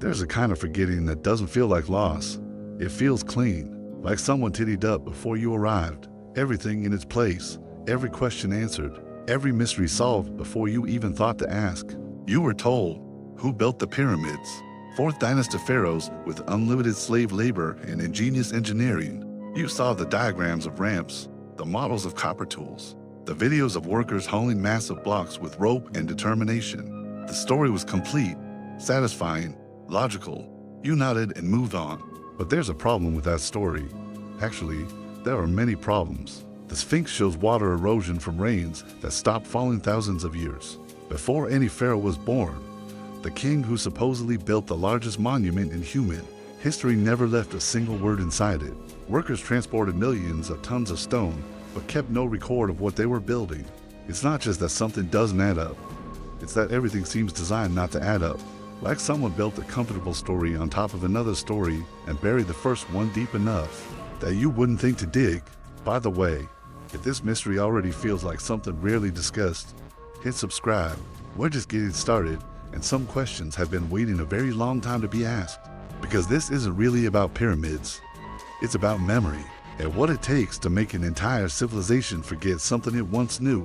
There's a kind of forgetting that doesn't feel like loss. It feels clean, like someone tidied up before you arrived. Everything in its place, every question answered, every mystery solved before you even thought to ask. You were told who built the pyramids. Fourth dynasty pharaohs with unlimited slave labor and ingenious engineering. You saw the diagrams of ramps, the models of copper tools, the videos of workers hauling massive blocks with rope and determination. The story was complete, satisfying, logical. You nodded and moved on. But there's a problem with that story. Actually, there are many problems. The Sphinx shows water erosion from rains that stopped falling thousands of years before any pharaoh was born. The king who supposedly built the largest monument in human history never left a single word inside it. Workers transported millions of tons of stone, but kept no record of what they were building. It's not just that something doesn't add up. It's that everything seems designed not to add up. Like someone built a comfortable story on top of another story and buried the first one deep enough that you wouldn't think to dig. By the way, if this mystery already feels like something rarely discussed, hit subscribe. We're just getting started, and some questions have been waiting a very long time to be asked. Because this isn't really about pyramids. It's about memory, and what it takes to make an entire civilization forget something it once knew.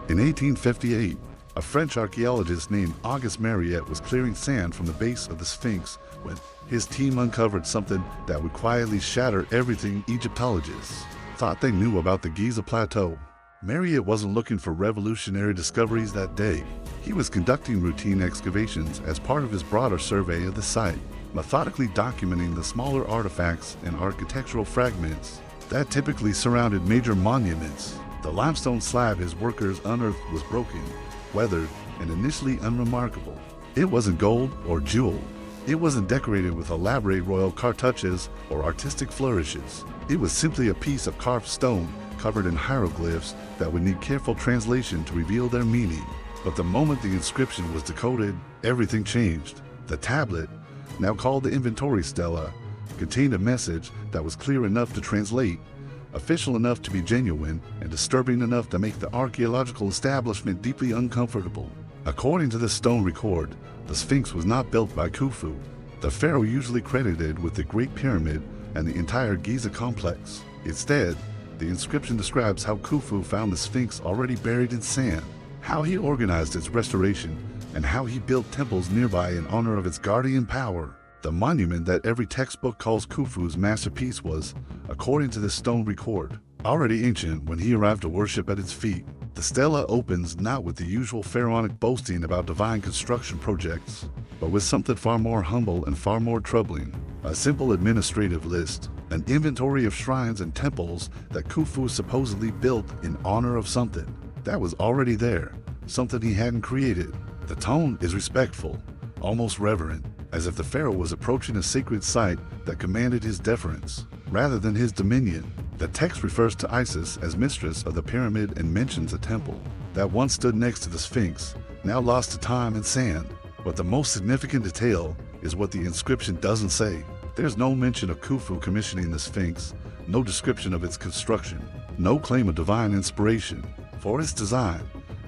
In 1858, a French archaeologist named Auguste Mariette was clearing sand from the base of the Sphinx when his team uncovered something that would quietly shatter everything Egyptologists thought they knew about the Giza Plateau. Mariette wasn't looking for revolutionary discoveries that day. He was conducting routine excavations as part of his broader survey of the site, methodically documenting the smaller artifacts and architectural fragments that typically surrounded major monuments. The limestone slab his workers unearthed was broken, weathered, and initially unremarkable. It wasn't gold or jeweled. It wasn't decorated with elaborate royal cartouches or artistic flourishes. It was simply a piece of carved stone covered in hieroglyphs that would need careful translation to reveal their meaning. But the moment the inscription was decoded, everything changed. The tablet, now called the inventory stela, contained a message that was clear enough to translate, official enough to be genuine, and disturbing enough to make the archaeological establishment deeply uncomfortable. According to the stone record, the Sphinx was not built by Khufu, the pharaoh usually credited with the Great Pyramid and the entire Giza complex. Instead, the inscription describes how Khufu found the Sphinx already buried in sand, how he organized its restoration, and how he built temples nearby in honor of its guardian power. The monument that every textbook calls Khufu's masterpiece was, according to the stone record, already ancient when he arrived to worship at its feet. The stela opens not with the usual pharaonic boasting about divine construction projects, but with something far more humble and far more troubling. A simple administrative list, an inventory of shrines and temples that Khufu supposedly built in honor of something that was already there, something he hadn't created. The tone is respectful, almost reverent, as if the pharaoh was approaching a sacred site that commanded his deference, rather than his dominion. The text refers to Isis as mistress of the pyramid and mentions a temple that once stood next to the Sphinx, now lost to time and sand. But the most significant detail is what the inscription doesn't say. There's no mention of Khufu commissioning the Sphinx, no description of its construction, no claim of divine inspiration for its design.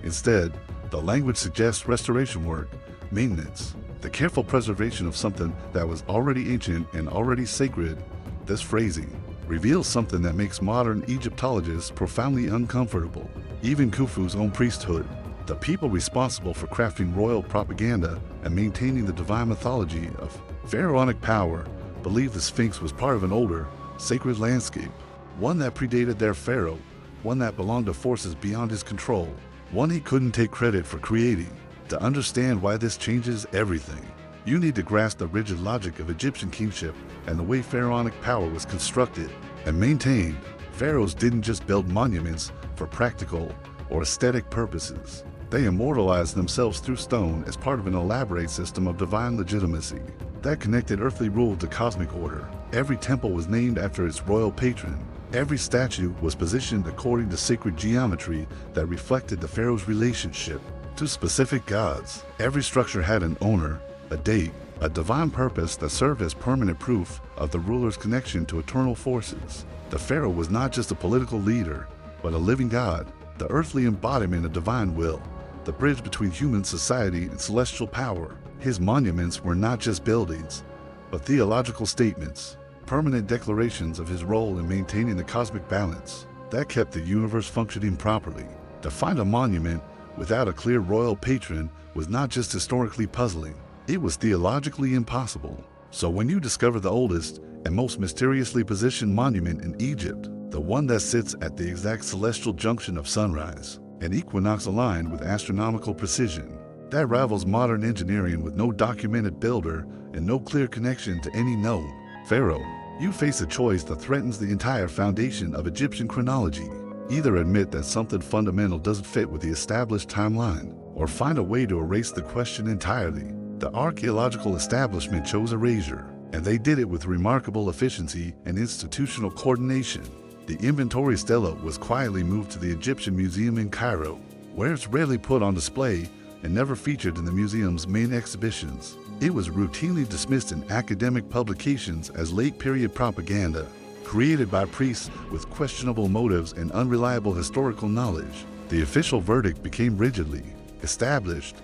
Instead, the language suggests restoration work, maintenance, the careful preservation of something that was already ancient and already sacred. This phrasing reveals something that makes modern Egyptologists profoundly uncomfortable. Even Khufu's own priesthood, the people responsible for crafting royal propaganda and maintaining the divine mythology of pharaonic power, believed the Sphinx was part of an older, sacred landscape, one that predated their pharaoh, one that belonged to forces beyond his control, one he couldn't take credit for creating. To understand why this changes everything, you need to grasp the rigid logic of Egyptian kingship and the way pharaonic power was constructed and maintained. Pharaohs didn't just build monuments for practical or aesthetic purposes. They immortalized themselves through stone as part of an elaborate system of divine legitimacy that connected earthly rule to cosmic order. Every temple was named after its royal patron. Every statue was positioned according to sacred geometry that reflected the pharaoh's relationship to specific gods. Every structure had an owner, a date, a divine purpose that served as permanent proof of the ruler's connection to eternal forces. The pharaoh was not just a political leader, but a living god, the earthly embodiment of divine will, the bridge between human society and celestial power. His monuments were not just buildings, but theological statements, permanent declarations of his role in maintaining the cosmic balance that kept the universe functioning properly. To find a monument without a clear royal patron was not just historically puzzling, it was theologically impossible. So when you discover the oldest and most mysteriously positioned monument in Egypt, the one that sits at the exact celestial junction of sunrise and equinox aligned with astronomical precision, that rivals modern engineering with no documented builder and no clear connection to any known pharaoh, you face a choice that threatens the entire foundation of Egyptian chronology. Either admit that something fundamental doesn't fit with the established timeline, or find a way to erase the question entirely. The archaeological establishment chose erasure, and they did it with remarkable efficiency and institutional coordination. The inventory stela was quietly moved to the Egyptian Museum in Cairo, where it's rarely put on display and never featured in the museum's main exhibitions. It was routinely dismissed in academic publications as late-period propaganda, created by priests with questionable motives and unreliable historical knowledge. The official verdict became rigidly established.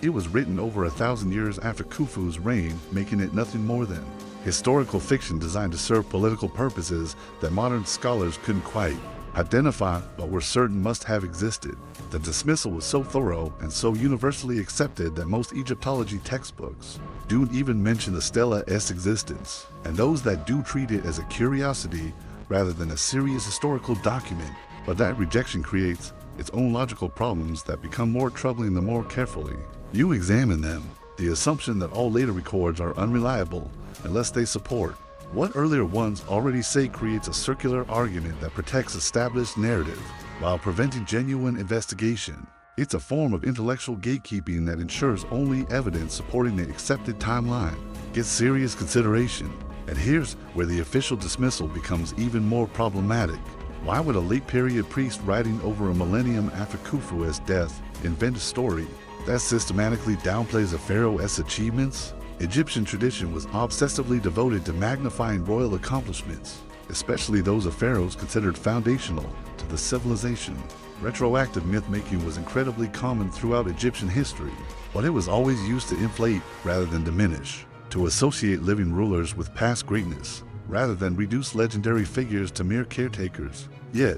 It was written over 1,000 years after Khufu's reign, making it nothing more than historical fiction designed to serve political purposes that modern scholars couldn't quite identify but were certain must have existed. The dismissal was so thorough and so universally accepted that most Egyptology textbooks don't even mention the stela's existence, and those that do treat it as a curiosity rather than a serious historical document. But that rejection creates its own logical problems that become more troubling the more carefully you examine them. The assumption that all later records are unreliable unless they support what earlier ones already say creates a circular argument that protects established narrative while preventing genuine investigation. It's a form of intellectual gatekeeping that ensures only evidence supporting the accepted timeline gets serious consideration. And here's where the official dismissal becomes even more problematic. Why would a late-period priest writing over a millennium after Khufu's death invent a story that systematically downplays a pharaoh's achievements? Egyptian tradition was obsessively devoted to magnifying royal accomplishments, especially those of pharaohs considered foundational to the civilization. Retroactive myth-making was incredibly common throughout Egyptian history, but it was always used to inflate rather than diminish, to associate living rulers with past greatness, rather than reduce legendary figures to mere caretakers. Yet,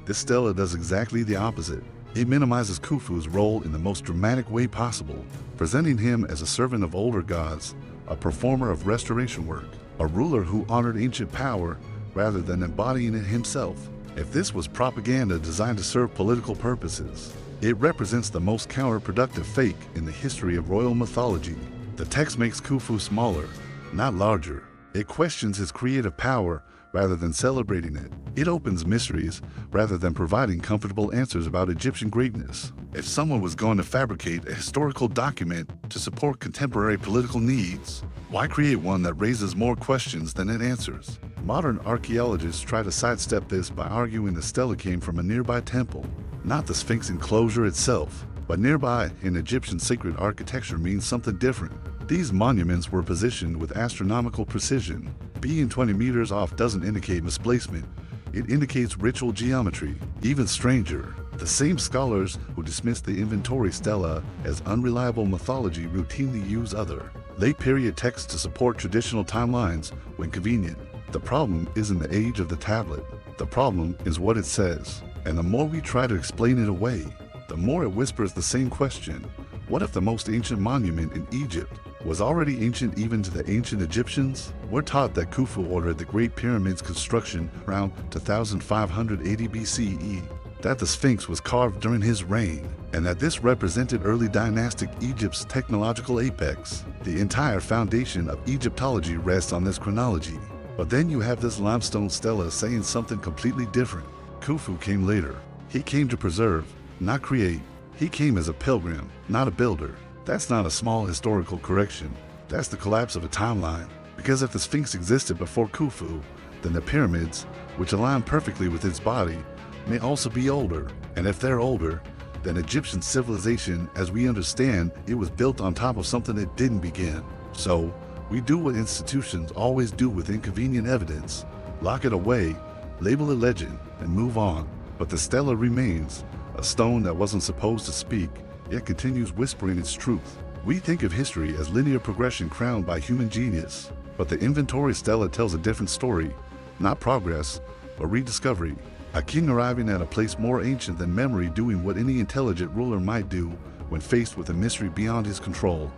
this stela does exactly the opposite. It minimizes Khufu's role in the most dramatic way possible, presenting him as a servant of older gods, a performer of restoration work, a ruler who honored ancient power rather than embodying it himself. If this was propaganda designed to serve political purposes, it represents the most counterproductive fake in the history of royal mythology. The text makes Khufu smaller, not larger. It questions his creative power rather than celebrating it. It opens mysteries rather than providing comfortable answers about Egyptian greatness. If someone was going to fabricate a historical document to support contemporary political needs, why create one that raises more questions than it answers? Modern archaeologists try to sidestep this by arguing the stela came from a nearby temple, not the Sphinx enclosure itself. But nearby in Egyptian sacred architecture means something different. These monuments were positioned with astronomical precision. Being 20 meters off doesn't indicate misplacement. It indicates ritual geometry. Even stranger, the same scholars who dismiss the inventory stela as unreliable mythology routinely use other late-period texts to support traditional timelines when convenient. The problem isn't the age of the tablet. The problem is what it says. And the more we try to explain it away, the more it whispers the same question. What if the most ancient monument in Egypt was already ancient even to the ancient Egyptians? We're taught that Khufu ordered the Great Pyramid's construction around 2580 BCE, that the Sphinx was carved during his reign, and that this represented early dynastic Egypt's technological apex. The entire foundation of Egyptology rests on this chronology. But then you have this limestone stela saying something completely different. Khufu came later. He came to preserve, not create. He came as a pilgrim, not a builder. That's not a small historical correction. That's the collapse of a timeline. Because if the Sphinx existed before Khufu, then the pyramids, which align perfectly with its body, may also be older. And if they're older, then Egyptian civilization, as we understand, it was built on top of something that didn't begin. So, we do what institutions always do with inconvenient evidence. Lock it away, label it legend, and move on. But the stela remains, a stone that wasn't supposed to speak, yet continues whispering its truth. We think of history as linear progression crowned by human genius, but the inventory stela tells a different story, not progress, but rediscovery. A king arriving at a place more ancient than memory, doing what any intelligent ruler might do when faced with a mystery beyond his control.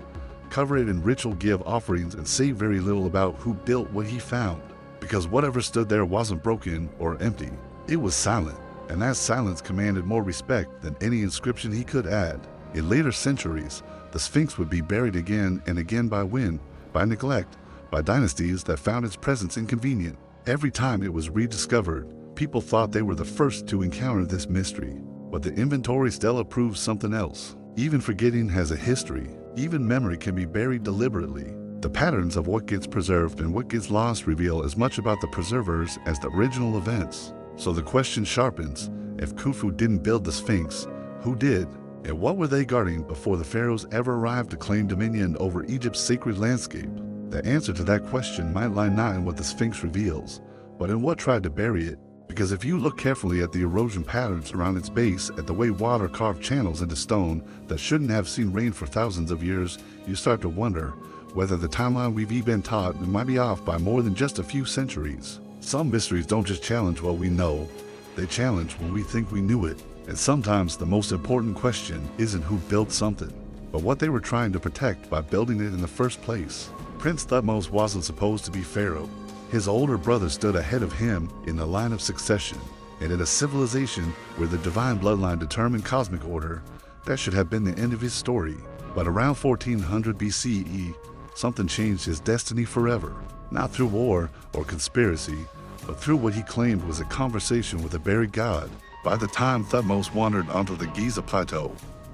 Cover it in ritual, give offerings, and say very little about who built what he found, because whatever stood there wasn't broken or empty. It was silent, and that silence commanded more respect than any inscription he could add. In later centuries, the Sphinx would be buried again and again by wind, by neglect, by dynasties that found its presence inconvenient. Every time it was rediscovered, people thought they were the first to encounter this mystery. But the inventory stela proves something else. Even forgetting has a history. Even memory can be buried deliberately. The patterns of what gets preserved and what gets lost reveal as much about the preservers as the original events. So the question sharpens: if Khufu didn't build the Sphinx, who did? And what were they guarding before the pharaohs ever arrived to claim dominion over Egypt's sacred landscape? The answer to that question might lie not in what the Sphinx reveals, but in what tried to bury it. Because if you look carefully at the erosion patterns around its base, at the way water carved channels into stone that shouldn't have seen rain for thousands of years, you start to wonder whether the timeline we've been taught might be off by more than just a few centuries. Some mysteries don't just challenge what we know, they challenge when we think we knew it. And sometimes the most important question isn't who built something, but what they were trying to protect by building it in the first place. Prince Thutmose wasn't supposed to be pharaoh. His older brother stood ahead of him in the line of succession, and in a civilization where the divine bloodline determined cosmic order, that should have been the end of his story. But around 1400 BCE, something changed his destiny forever. Not through war or conspiracy, but through what he claimed was a conversation with a buried god. By the time Thutmose wandered onto the Giza Plateau,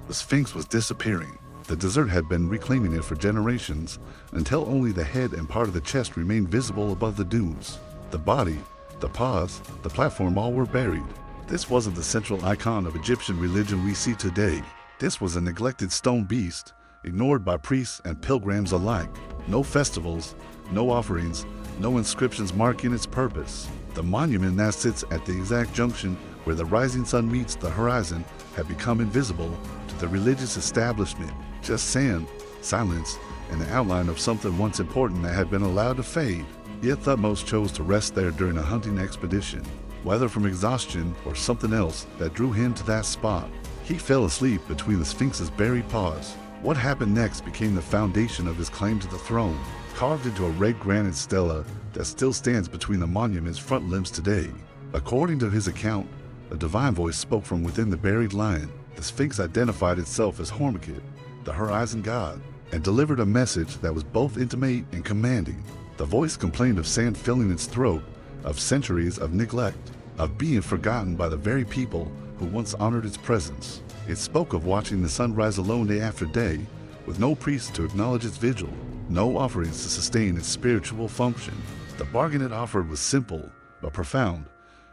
the Sphinx was disappearing. The desert had been reclaiming it for generations, until only the head and part of the chest remained visible above the dunes. The body, the paws, the platform, all were buried. This wasn't the central icon of Egyptian religion we see today. This was a neglected stone beast, ignored by priests and pilgrims alike. No festivals, no offerings, no inscriptions marking its purpose. The monument that sits at the exact junction where the rising sun meets the horizon had become invisible to the religious establishment. Just sand, silence, and the outline of something once important that had been allowed to fade. Yet Thutmose chose to rest there during a hunting expedition, whether from exhaustion or something else that drew him to that spot. He fell asleep between the Sphinx's buried paws. What happened next became the foundation of his claim to the throne, carved into a red granite stela that still stands between the monument's front limbs today. According to his account, a divine voice spoke from within the buried lion. The Sphinx identified itself as Hormukid, the horizon god, and delivered a message that was both intimate and commanding. The voice complained of sand filling its throat, of centuries of neglect, of being forgotten by the very people who once honored its presence. It spoke of watching the sun rise alone day after day, with no priest to acknowledge its vigil, no offerings to sustain its spiritual function. The bargain it offered was simple, but profound.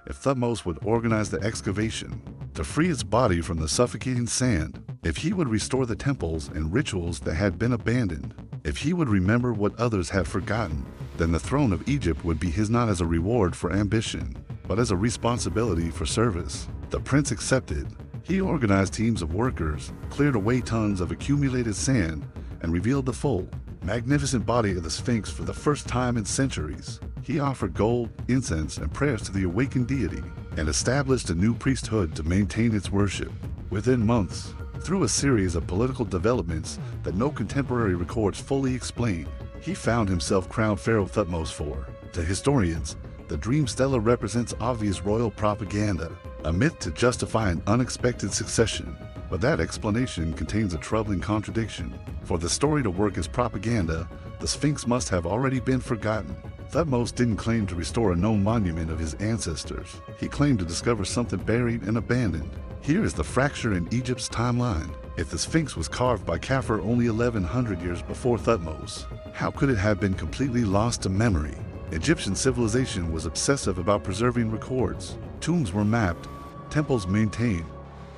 If Thutmose would organize the excavation to free its body from the suffocating sand, if he would restore the temples and rituals that had been abandoned, if he would remember what others had forgotten, then the throne of Egypt would be his, not as a reward for ambition, but as a responsibility for service. The prince accepted. He organized teams of workers, cleared away tons of accumulated sand, and revealed the full, magnificent body of the Sphinx for the first time in centuries. He offered gold, incense, and prayers to the awakened deity, and established a new priesthood to maintain its worship. Within months, through a series of political developments that no contemporary records fully explain, he found himself crowned Pharaoh Thutmose IV. To historians, the dream stela represents obvious royal propaganda, a myth to justify an unexpected succession. But that explanation contains a troubling contradiction. For the story to work as propaganda, the Sphinx must have already been forgotten. Thutmose didn't claim to restore a known monument of his ancestors. He claimed to discover something buried and abandoned. Here is the fracture in Egypt's timeline. If the Sphinx was carved by Khufu only 1100 years before Thutmose, how could it have been completely lost to memory? Egyptian civilization was obsessive about preserving records. Tombs were mapped, temples maintained,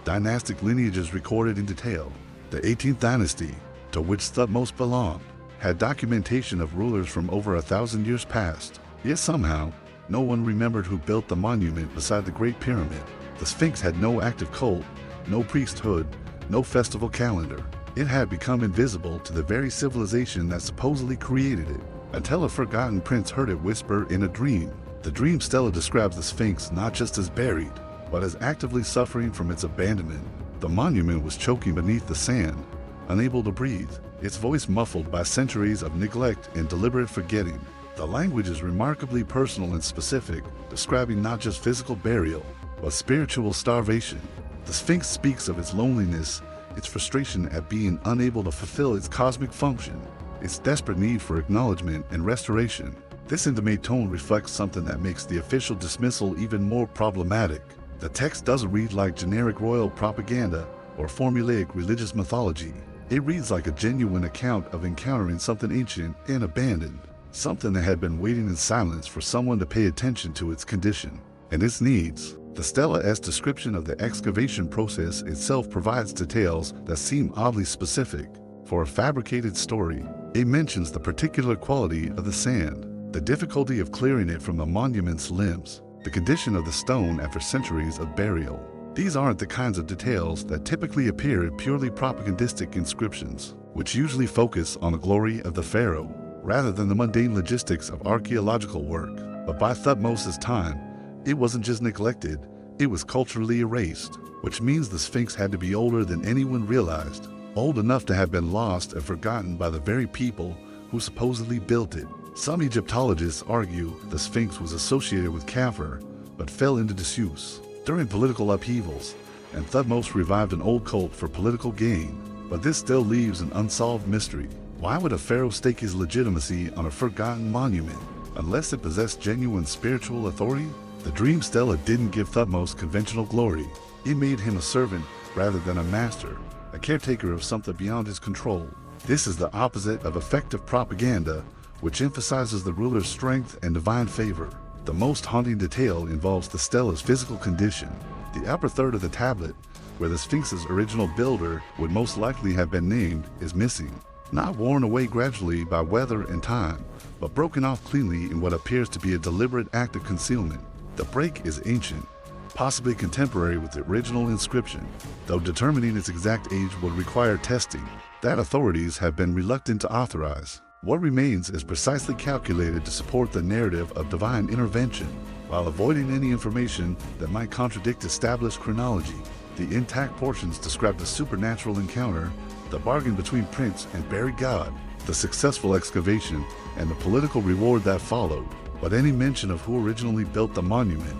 dynastic lineages recorded in detail. The 18th dynasty, to which Thutmose belonged, had documentation of rulers from over 1,000 years past. Yet somehow, no one remembered who built the monument beside the Great Pyramid. The Sphinx had no active cult, no priesthood, no festival calendar. It had become invisible to the very civilization that supposedly created it, until a forgotten prince heard it whisper in a dream. The dream stela describes the Sphinx not just as buried, but as actively suffering from its abandonment. The monument was choking beneath the sand, unable to breathe, its voice muffled by centuries of neglect and deliberate forgetting. The language is remarkably personal and specific, describing not just physical burial, but spiritual starvation. The Sphinx speaks of its loneliness, its frustration at being unable to fulfill its cosmic function, its desperate need for acknowledgement and restoration. This intimate tone reflects something that makes the official dismissal even more problematic. The text doesn't read like generic royal propaganda or formulaic religious mythology. It reads like a genuine account of encountering something ancient and abandoned, something that had been waiting in silence for someone to pay attention to its condition and its needs. The stela's description of the excavation process itself provides details that seem oddly specific. For a fabricated story, it mentions the particular quality of the sand, the difficulty of clearing it from the monument's limbs, the condition of the stone after centuries of burial. These aren't the kinds of details that typically appear in purely propagandistic inscriptions, which usually focus on the glory of the pharaoh, rather than the mundane logistics of archaeological work. But by Thutmose's time, it wasn't just neglected, it was culturally erased, which means the Sphinx had to be older than anyone realized, old enough to have been lost and forgotten by the very people who supposedly built it. Some Egyptologists argue the Sphinx was associated with Khufu, but fell into disuse during political upheavals, and Thutmose revived an old cult for political gain. But this still leaves an unsolved mystery. Why would a pharaoh stake his legitimacy on a forgotten monument, unless it possessed genuine spiritual authority? The dream stela didn't give Thutmose conventional glory. It made him a servant rather than a master, a caretaker of something beyond his control. This is the opposite of effective propaganda, which emphasizes the ruler's strength and divine favor. The most haunting detail involves the stela's physical condition. The upper third of the tablet, where the Sphinx's original builder would most likely have been named, is missing. Not worn away gradually by weather and time, but broken off cleanly in what appears to be a deliberate act of concealment. The break is ancient, possibly contemporary with the original inscription, though determining its exact age would require testing that authorities have been reluctant to authorize. What remains is precisely calculated to support the narrative of divine intervention, while avoiding any information that might contradict established chronology. The intact portions describe the supernatural encounter, the bargain between prince and buried god, the successful excavation, and the political reward that followed. But any mention of who originally built the monument,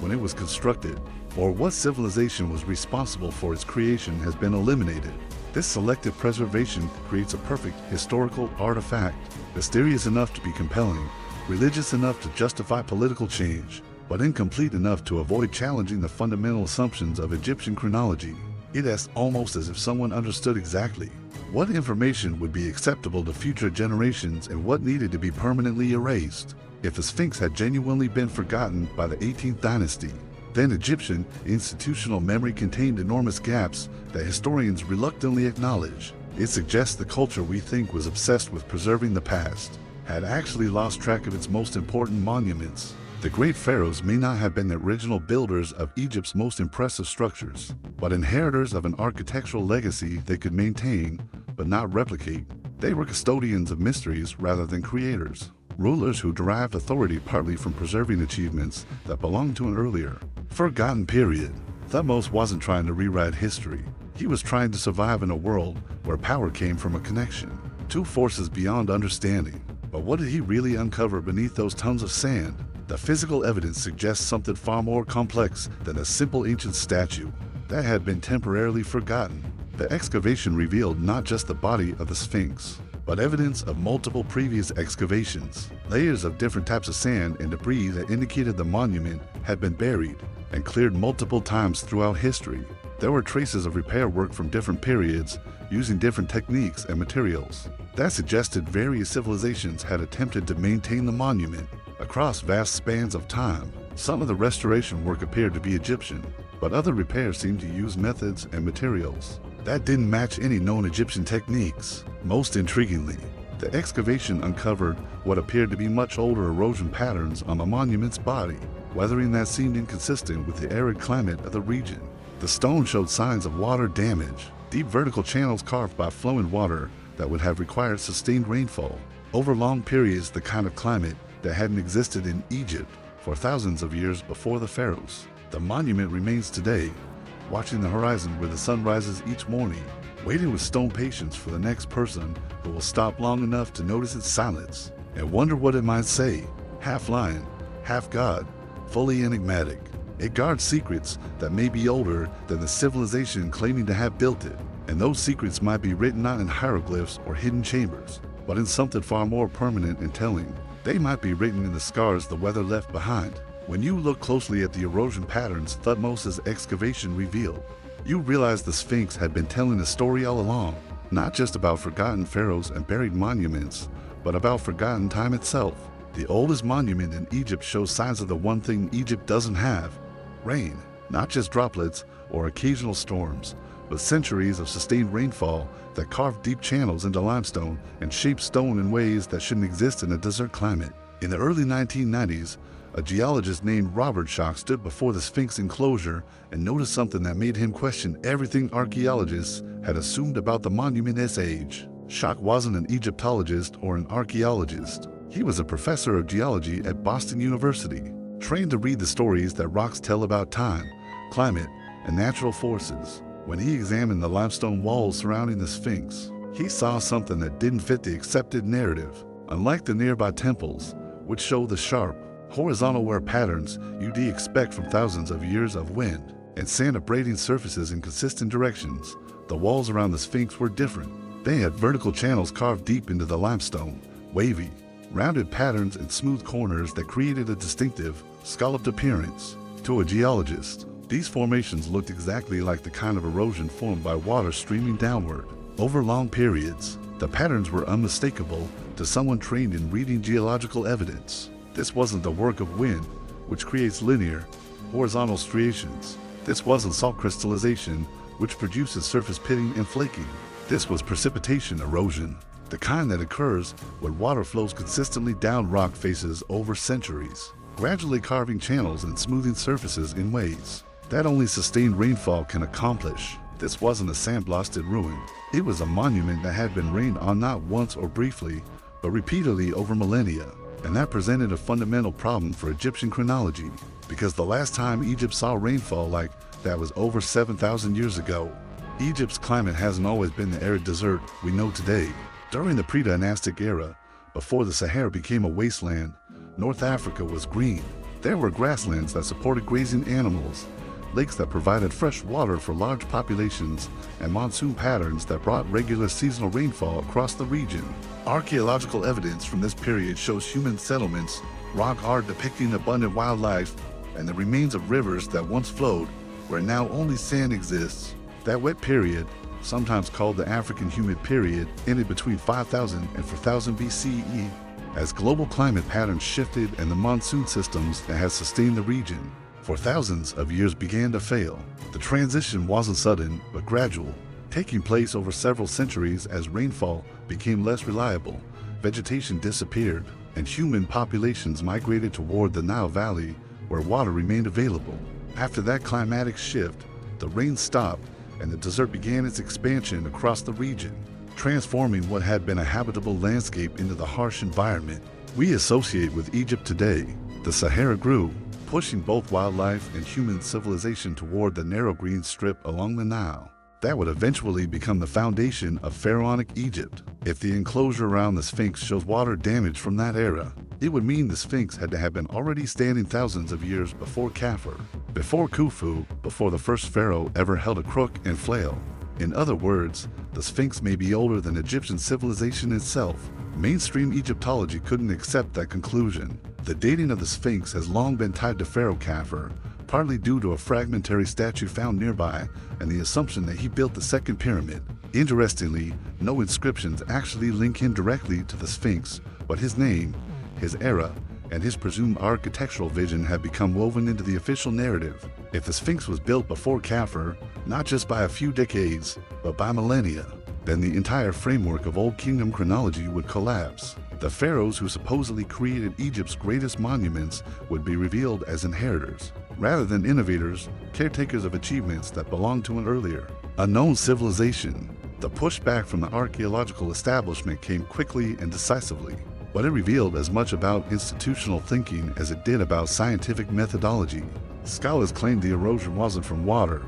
when it was constructed, or what civilization was responsible for its creation has been eliminated. This selective preservation creates a perfect historical artifact, mysterious enough to be compelling, religious enough to justify political change, but incomplete enough to avoid challenging the fundamental assumptions of Egyptian chronology. It is almost as if someone understood exactly what information would be acceptable to future generations and what needed to be permanently erased. If the Sphinx had genuinely been forgotten by the 18th dynasty, then Egyptian institutional memory contained enormous gaps that historians reluctantly acknowledge. It suggests the culture we think was obsessed with preserving the past had actually lost track of its most important monuments. The great pharaohs may not have been the original builders of Egypt's most impressive structures, but inheritors of an architectural legacy they could maintain, but not replicate. They were custodians of mysteries rather than creators. Rulers who derived authority partly from preserving achievements that belonged to an earlier, forgotten period. Thutmose wasn't trying to rewrite history. He was trying to survive in a world where power came from a connection, two forces beyond understanding. But what did he really uncover beneath those tons of sand? The physical evidence suggests something far more complex than a simple ancient statue that had been temporarily forgotten. The excavation revealed not just the body of the Sphinx, but evidence of multiple previous excavations, layers of different types of sand and debris that indicated the monument had been buried and cleared multiple times throughout history. There were traces of repair work from different periods using different techniques and materials that suggested various civilizations had attempted to maintain the monument across vast spans of time. Some of the restoration work appeared to be Egyptian, but other repairs seemed to use methods and materials that didn't match any known Egyptian techniques. Most intriguingly, the excavation uncovered what appeared to be much older erosion patterns on the monument's body, weathering that seemed inconsistent with the arid climate of the region. The stone showed signs of water damage, deep vertical channels carved by flowing water that would have required sustained rainfall over long periods, the kind of climate that hadn't existed in Egypt for thousands of years before the pharaohs. The monument remains today, watching the horizon where the sun rises each morning, waiting with stone patience for the next person who will stop long enough to notice its silence and wonder what it might say. Half lion, half god, fully enigmatic. It guards secrets that may be older than the civilization claiming to have built it, and those secrets might be written not in hieroglyphs or hidden chambers, but in something far more permanent and telling. They might be written in the scars the weather left behind. When you look closely at the erosion patterns Thutmose's excavation revealed, you realize the Sphinx had been telling a story all along, not just about forgotten pharaohs and buried monuments, but about forgotten time itself. The oldest monument in Egypt shows signs of the one thing Egypt doesn't have: rain. Not just droplets or occasional storms, but centuries of sustained rainfall that carved deep channels into limestone and shaped stone in ways that shouldn't exist in a desert climate. In the early 1990s, a geologist named Robert Schoch stood before the Sphinx enclosure and noticed something that made him question everything archaeologists had assumed about the monument's age. Schoch wasn't an Egyptologist or an archaeologist. He was a professor of geology at Boston University, trained to read the stories that rocks tell about time, climate, and natural forces. When he examined the limestone walls surrounding the Sphinx, he saw something that didn't fit the accepted narrative. Unlike the nearby temples, which show the sharp, horizontal wear patterns you'd expect from thousands of years of wind and sand abrading surfaces in consistent directions, the walls around the Sphinx were different. They had vertical channels carved deep into the limestone, wavy, rounded patterns and smooth corners that created a distinctive, scalloped appearance. To a geologist, these formations looked exactly like the kind of erosion formed by water streaming downward over long periods. The patterns were unmistakable to someone trained in reading geological evidence. This wasn't the work of wind, which creates linear, horizontal striations. This wasn't salt crystallization, which produces surface pitting and flaking. This was precipitation erosion, the kind that occurs when water flows consistently down rock faces over centuries, gradually carving channels and smoothing surfaces in ways that only sustained rainfall can accomplish. This wasn't a sandblasted ruin. It was a monument that had been rained on not once or briefly, but repeatedly over millennia. And that presented a fundamental problem for Egyptian chronology, because the last time Egypt saw rainfall like that was over 7,000 years ago. Egypt's climate hasn't always been the arid desert we know today. During the pre-dynastic era, before the Sahara became a wasteland, North Africa was green. There were grasslands that supported grazing animals, lakes that provided fresh water for large populations, and monsoon patterns that brought regular seasonal rainfall across the region. Archaeological evidence from this period shows human settlements, rock art depicting abundant wildlife, and the remains of rivers that once flowed where now only sand exists. That wet period, sometimes called the African humid period, ended between 5000 and 4000 BCE as global climate patterns shifted and the monsoon systems that had sustained the region for thousands of years began to fail. The transition wasn't sudden, but gradual, taking place over several centuries as rainfall became less reliable, vegetation disappeared, and human populations migrated toward the Nile Valley, where water remained available. After that climatic shift, the rain stopped and the desert began its expansion across the region, transforming what had been a habitable landscape into the harsh environment we associate with Egypt today. The Sahara grew, pushing both wildlife and human civilization toward the narrow green strip along the Nile. That would eventually become the foundation of pharaonic Egypt. If the enclosure around the Sphinx shows water damage from that era, it would mean the Sphinx had to have been already standing thousands of years before Khufu, before Khufu, before the first pharaoh ever held a crook and flail. In other words, the Sphinx may be older than Egyptian civilization itself. Mainstream Egyptology couldn't accept that conclusion. The dating of the Sphinx has long been tied to Pharaoh Khufu, partly due to a fragmentary statue found nearby and the assumption that he built the second pyramid. Interestingly, no inscriptions actually link him directly to the Sphinx, but his name, his era, and his presumed architectural vision have become woven into the official narrative. If the Sphinx was built before Khufu, not just by a few decades, but by millennia, then the entire framework of Old Kingdom chronology would collapse. The pharaohs who supposedly created Egypt's greatest monuments would be revealed as inheritors, rather than innovators, caretakers of achievements that belonged to an earlier Unknown civilization. The pushback from the archaeological establishment came quickly and decisively, but it revealed as much about institutional thinking as it did about scientific methodology. Scholars claimed the erosion wasn't from water,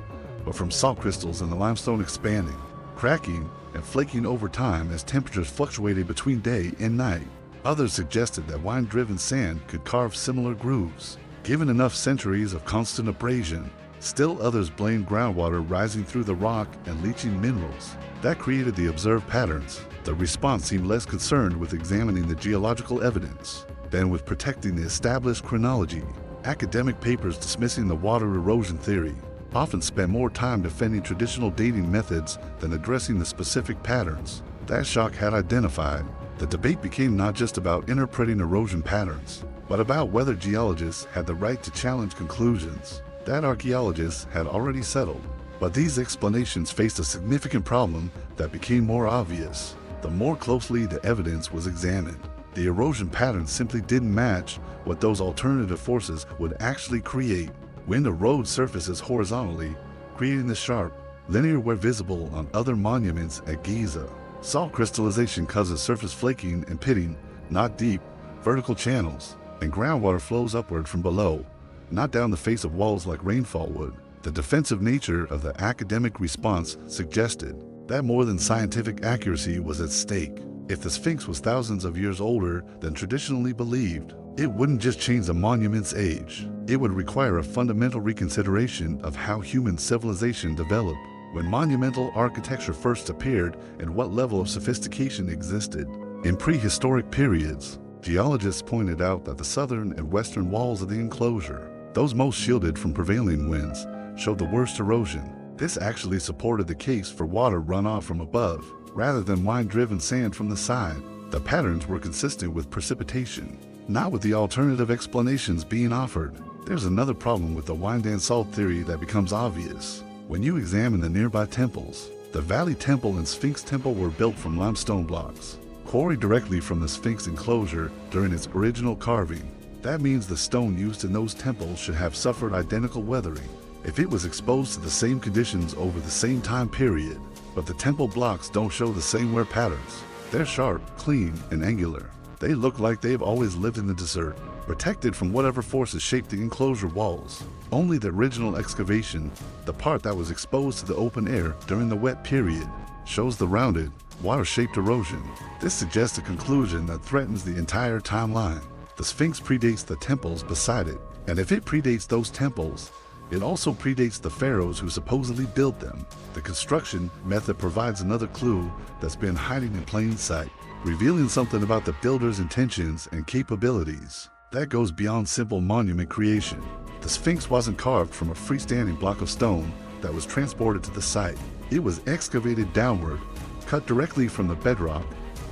but from salt crystals in the limestone expanding, cracking, and flaking over time as temperatures fluctuated between day and night. Others suggested that wind-driven sand could carve similar grooves, given enough centuries of constant abrasion. Still others blamed groundwater rising through the rock and leaching minerals. That created the observed patterns. The response seemed less concerned with examining the geological evidence than with protecting the established chronology. Academic papers dismissing the water erosion theory often spent more time defending traditional dating methods than addressing the specific patterns that shock had identified. The debate became not just about interpreting erosion patterns, but about whether geologists had the right to challenge conclusions that archaeologists had already settled. But these explanations faced a significant problem that became more obvious the more closely the evidence was examined. The erosion patterns simply didn't match what those alternative forces would actually create. Wind erodes surfaces horizontally, creating the sharp, linear wear visible on other monuments at Giza. Salt crystallization causes surface flaking and pitting, not deep, vertical channels, and groundwater flows upward from below, not down the face of walls like rainfall would. The defensive nature of the academic response suggested that more than scientific accuracy was at stake. If the Sphinx was thousands of years older than traditionally believed, it wouldn't just change the monument's age. It would require a fundamental reconsideration of how human civilization developed, when monumental architecture first appeared, and what level of sophistication existed. In prehistoric periods, geologists pointed out that the southern and western walls of the enclosure, those most shielded from prevailing winds, showed the worst erosion. This actually supported the case for water runoff from above, rather than wind-driven sand from the side. The patterns were consistent with precipitation, not with the alternative explanations being offered. There's another problem with the wind and salt theory that becomes obvious. When you examine the nearby temples, the Valley Temple and Sphinx Temple were built from limestone blocks, quarried directly from the Sphinx enclosure during its original carving. That means the stone used in those temples should have suffered identical weathering if it was exposed to the same conditions over the same time period. But the temple blocks don't show the same wear patterns. They're sharp, clean, and angular. They look like they've always lived in the desert, protected from whatever forces shaped the enclosure walls. Only the original excavation, the part that was exposed to the open air during the wet period, shows the rounded, water-shaped erosion. This suggests a conclusion that threatens the entire timeline. The Sphinx predates the temples beside it, and if it predates those temples, it also predates the pharaohs who supposedly built them. The construction method provides another clue that's been hiding in plain sight, revealing something about the builder's intentions and capabilities that goes beyond simple monument creation. The Sphinx wasn't carved from a freestanding block of stone that was transported to the site. It was excavated downward, cut directly from the bedrock,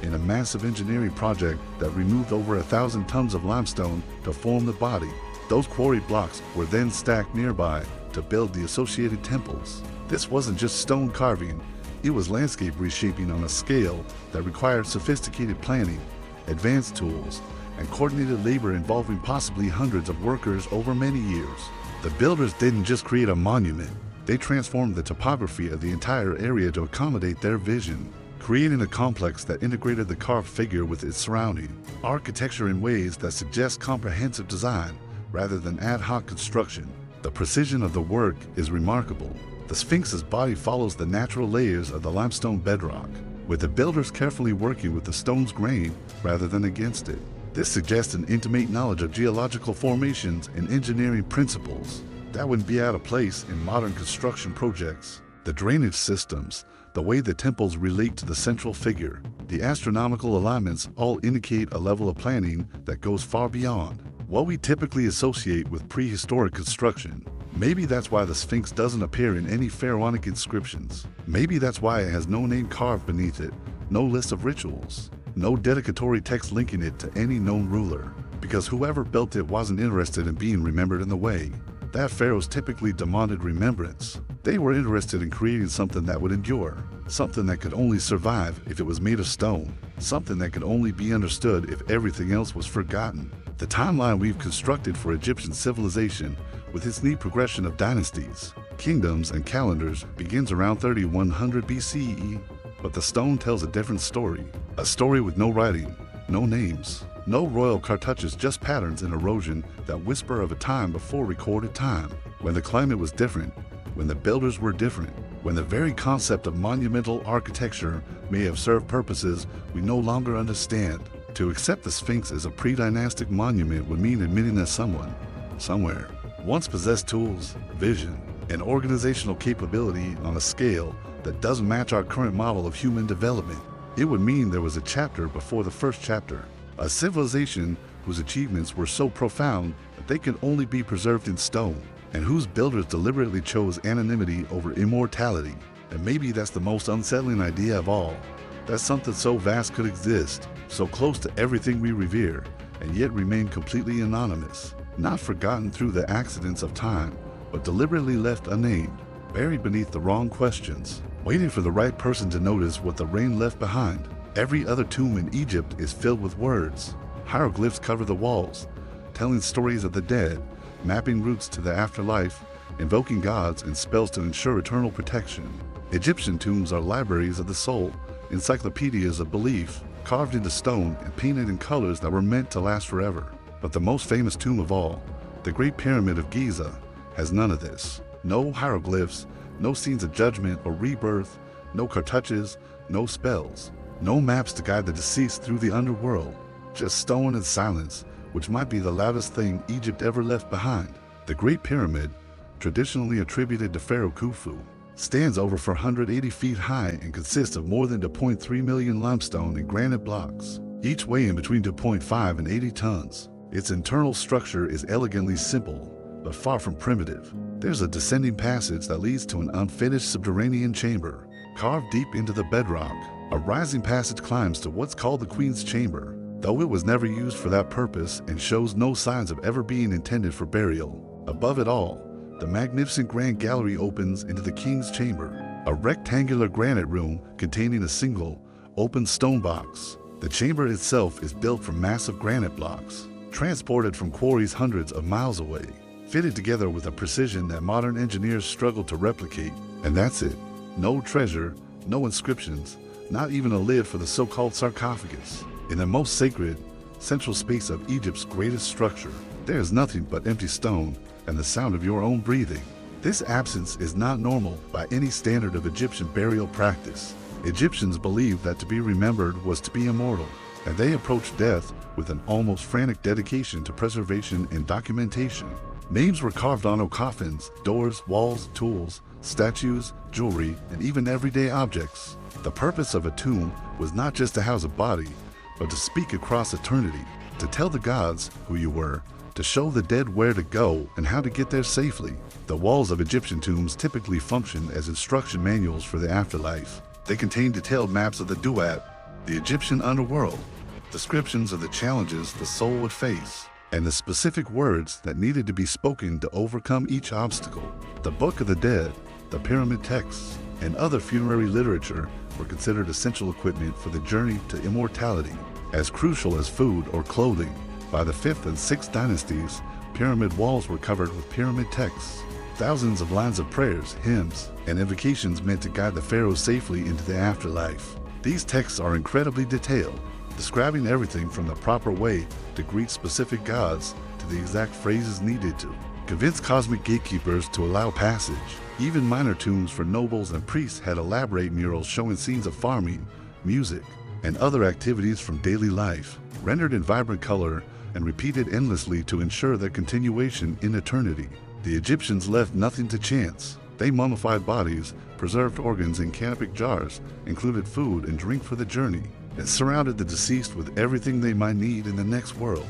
in a massive engineering project that removed over 1,000 tons of limestone to form the body. Those quarried blocks were then stacked nearby to build the associated temples. This wasn't just stone carving, it was landscape reshaping on a scale that required sophisticated planning, advanced tools, and coordinated labor involving possibly hundreds of workers over many years. The builders didn't just create a monument, they transformed the topography of the entire area to accommodate their vision, creating a complex that integrated the carved figure with its surrounding architecture in ways that suggest comprehensive design rather than ad hoc construction. The precision of the work is remarkable. The Sphinx's body follows the natural layers of the limestone bedrock, with the builders carefully working with the stone's grain rather than against it. This suggests an intimate knowledge of geological formations and engineering principles that wouldn't be out of place in modern construction projects. The drainage systems, the way the temples relate to the central figure, the astronomical alignments all indicate a level of planning that goes far beyond what we typically associate with prehistoric construction. Maybe that's why the Sphinx doesn't appear in any pharaonic inscriptions. Maybe that's why it has no name carved beneath it, no list of rituals, no dedicatory text linking it to any known ruler. Because whoever built it wasn't interested in being remembered in the way that pharaohs typically demanded remembrance. They were interested in creating something that would endure, something that could only survive if it was made of stone, something that could only be understood if everything else was forgotten. The timeline we've constructed for Egyptian civilization, with its neat progression of dynasties, kingdoms, and calendars begins around 3100 BCE, but the stone tells a different story. A story with no writing, no names, no royal cartouches, just patterns and erosion that whisper of a time before recorded time, when the climate was different, when the builders were different, when the very concept of monumental architecture may have served purposes we no longer understand. To accept the Sphinx as a pre-dynastic monument would mean admitting that someone, somewhere, once possessed tools, vision, and organizational capability on a scale that doesn't match our current model of human development. It would mean there was a chapter before the first chapter, a civilization whose achievements were so profound that they could only be preserved in stone, and whose builders deliberately chose anonymity over immortality. And maybe that's the most unsettling idea of all, that something so vast could exist, so close to everything we revere, and yet remain completely anonymous, not forgotten through the accidents of time, but deliberately left unnamed, buried beneath the wrong questions, waiting for the right person to notice what the rain left behind. Every other tomb in Egypt is filled with words. Hieroglyphs cover the walls, telling stories of the dead, mapping routes to the afterlife, invoking gods and spells to ensure eternal protection. Egyptian tombs are libraries of the soul, encyclopedias of belief, carved into stone and painted in colors that were meant to last forever. But the most famous tomb of all, the Great Pyramid of Giza, has none of this. No hieroglyphs, no scenes of judgment or rebirth, no cartouches, no spells, no maps to guide the deceased through the underworld, just stone and silence, which might be the loudest thing Egypt ever left behind. The Great Pyramid, traditionally attributed to Pharaoh Khufu, stands over 480 feet high and consists of more than 2.3 million limestone and granite blocks, each weighing between 2.5 and 80 tons. Its internal structure is elegantly simple, but far from primitive. There's a descending passage that leads to an unfinished subterranean chamber, carved deep into the bedrock. A rising passage climbs to what's called the Queen's Chamber, though it was never used for that purpose and shows no signs of ever being intended for burial. Above it all, the magnificent Grand Gallery opens into the King's Chamber, a rectangular granite room containing a single, open stone box. The chamber itself is built from massive granite blocks, transported from quarries hundreds of miles away, fitted together with a precision that modern engineers struggle to replicate. And that's it. No treasure, no inscriptions, not even a lid for the so-called sarcophagus. In the most sacred, central space of Egypt's greatest structure, there is nothing but empty stone and the sound of your own breathing. This absence is not normal by any standard of Egyptian burial practice. Egyptians believed that to be remembered was to be immortal, and they approached death with an almost frantic dedication to preservation and documentation. Names were carved on coffins, doors, walls, tools, statues, jewelry, and even everyday objects. The purpose of a tomb was not just to house a body, but to speak across eternity, to tell the gods who you were, to show the dead where to go and how to get there safely. The walls of Egyptian tombs typically function as instruction manuals for the afterlife. They contain detailed maps of the duat, the Egyptian underworld, descriptions of the challenges the soul would face, and the specific words that needed to be spoken to overcome each obstacle. The Book of the Dead, the pyramid texts, and other funerary literature were considered essential equipment for the journey to immortality, as crucial as food or clothing. By the 5th and 6th dynasties, pyramid walls were covered with pyramid texts, thousands of lines of prayers, hymns, and invocations meant to guide the pharaohs safely into the afterlife. These texts are incredibly detailed, describing everything from the proper way to greet specific gods to the exact phrases needed to convince cosmic gatekeepers to allow passage. Even minor tombs for nobles and priests had elaborate murals showing scenes of farming, music, and other activities from daily life, rendered in vibrant color and repeated endlessly to ensure their continuation in eternity. The Egyptians left nothing to chance. They mummified bodies, preserved organs in canopic jars, included food and drink for the journey, and surrounded the deceased with everything they might need in the next world.